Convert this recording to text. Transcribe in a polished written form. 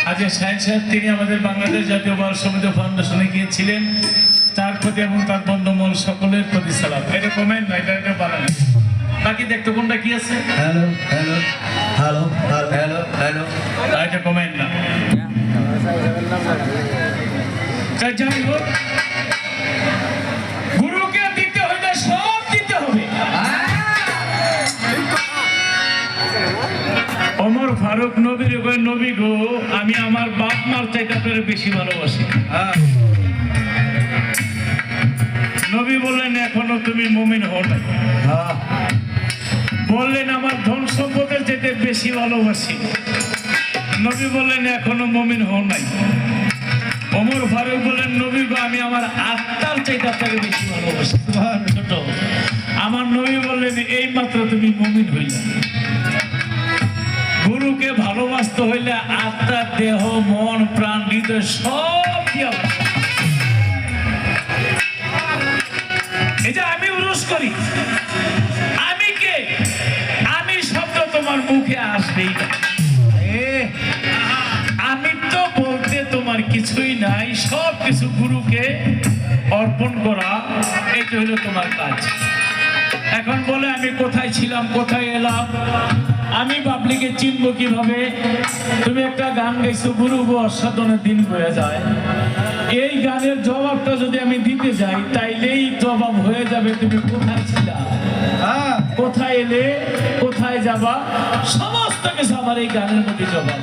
আজকে সাহেব সাহেব তিনি আমাদের বাংলাদেশ জাতীয় বাল সমিতি ফাউন্ডেশনে গিয়েছিলেন, তার প্রতি এবং তার বন্ধুমহল সকলের প্রতি সালাম। এটা কমেন্ট না, এটা বানান। বাকি দেখতো কোনটা কি আছে? Hello hello hello hello hello, এটা কমেন্ট না। যাই হোক, গুরুকে দিতে হইলে সব দিতে হবে। ওমর ফারুক নবীর নবী গো, আমি আমার বাপ মার চাইতে আপনার বেশি ভালোবাসি। নবী বললেন এখনো তুমি মুমিন হও নাই। বললেন আমার ধন সম্পদের চাইতে বেশি ভালোবাসি। নবী বললেন এখনো মুমিন হও নাই। ওমর ফারুক বললেন নবী গো, আমি আমার আত্মার চাইতে আপনাকে বেশি ভালোবাসি। ছোট আমার নবী বললেন এই মাত্র তুমি মুমিন হইলে। গুরুকে ভালোবাসতে হইলে আত্মা, দেহ, মন, প্রাণ, হৃদয় সব দিয়া। এই যে আমি উরুস করি, আমি কে? আমি শব্দ তোমার মুখে আসবেই না। আমি তো বলতে তোমার কিছুই নাই, সব কিছু গুরুকে অর্পণ করা, এটা হলো তোমার কাজ। এখন বলে আমি কোথায় ছিলাম, কোথায় এলাম, আমি পাবলিকে চিনবো কিভাবে? তুমি একটা গান গাইছো, গুরু গো অসাধনের দিন হয়ে যায়। এই গানের জবাবটা যদি আমি দিতে যাই, তাইলেই জবাব হয়ে যাবে তুমি কোথায় ছিলা, কোথায় এলে, কোথায় যাবা, সমস্ত কিছু আমার এই গানের মধ্যে জবাব।